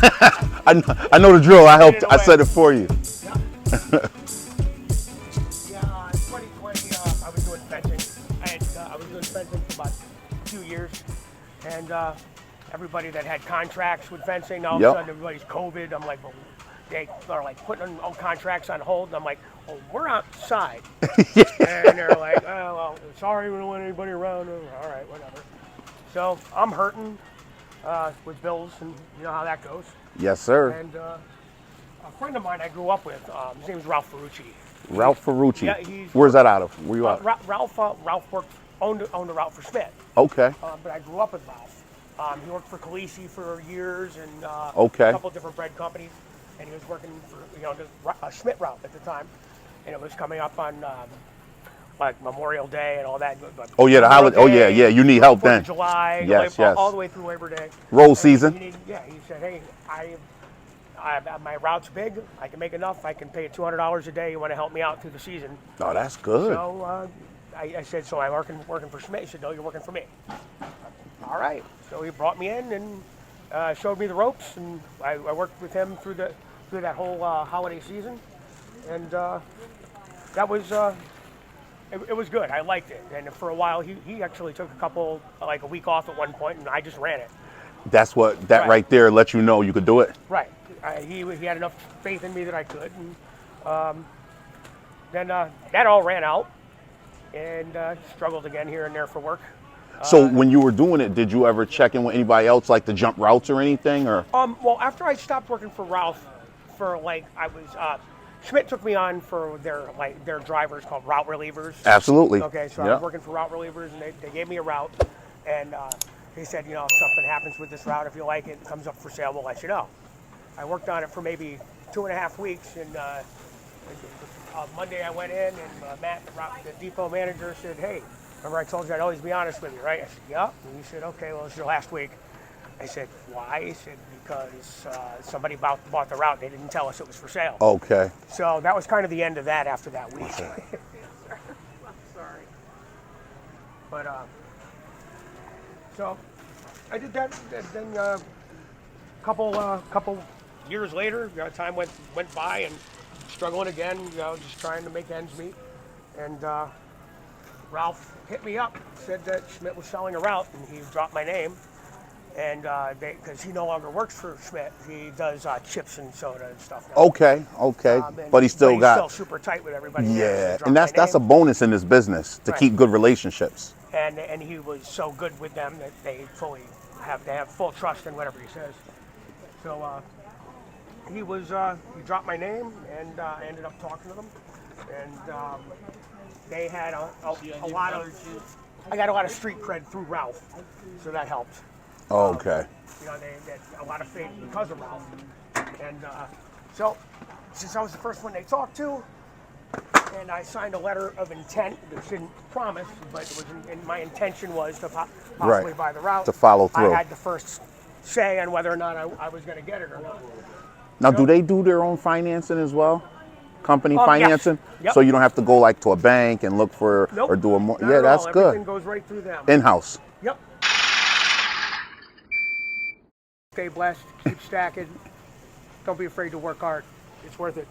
I know the drill. I helped. I said it for you. Yeah. Yeah, in 2020, I was doing fencing. I was doing fencing for about 2 years, and everybody that had contracts with fencing, all of a sudden everybody's COVID. I'm like, well, they are like putting all contracts on hold, and I'm like, well, we're outside. And they're like, oh, well, sorry, we don't want anybody around. All right, whatever. So I'm hurting with bills, and you know how that goes. Yes, sir. And a friend of mine I grew up with, his name is Ralph Ferrucci. Ralph Ferrucci. Yeah, Where's that out of? Where you at? Ralph owned a route for Schmidt. Okay. But I grew up with Ralph. He worked for Khaleesi for years and a couple of different bread companies. And he was working for the Schmidt route at the time. And it was coming up on like Memorial Day and all that. Oh yeah, the holiday. Oh yeah, yeah. You need help 4th then. of July. Yes, yes. All the way through Labor Day. Roll season. He said, hey, my route's big. I can make enough. I can pay you $200 a day. You want to help me out through the season? Oh, that's good. So I said, so I'm working for Schmidt. He said, no, you're working for me. All right. So he brought me in and showed me the ropes, and I worked with him through that whole holiday season, and that was it was good. I liked it, and for a while he actually took a week off at one point, and I just ran it. That's what right there lets you know you could do it. Right. He had enough faith in me that I could, and then that all ran out, and struggled again here and there for work. So when you were doing it, did you ever check in with anybody else, like to jump routes or anything, or? Well, after I stopped working for Ralph, Schmidt took me on for their drivers called route relievers. Absolutely. Okay, so I was working for route relievers, and they gave me a route, and they said, if something happens with this route, if you like it, it comes up for sale, we'll let you know. I worked on it for maybe 2.5 weeks, and Monday I went in, and Matt, the depot manager, said, hey, remember I told you I'd always be honest with you, right? I said, yep. And he said, okay, well, it's your last week. I said, why? He said, because somebody bought the route. They didn't tell us it was for sale. Okay. So that was kind of the end of that after that week. I'm sorry. But, so I did that. Then a couple years later, time went by, and struggling again, just trying to make ends meet. And Ralph hit me up, said that Schmidt was selling a route, and he dropped my name. And because he no longer works for Schmidt, he does chips and soda and stuff now. Okay. But he's still super tight with everybody. Yeah, and that's a bonus in this business, to keep good relationships. And he was so good with them that they have full trust in whatever he says. So he dropped my name, and I ended up talking to them, and they had a lot of. I got a lot of street cred through Ralph, so that helped. Okay. They had a lot of faith because of Ralph. And so, since I was the first one they talked to, and I signed a letter of intent, which didn't promise, but it was my intention was to possibly buy the route. To follow through. I had the first say on whether or not I was going to get it or not. Now, do they do their own financing as well? Company financing? Yes. Yep. So you don't have to go to a bank and look for or do a more. Yeah, that's good. Everything goes right through them. In-house. Yep. Stay blessed, keep stacking. Don't be afraid to work hard. It's worth it.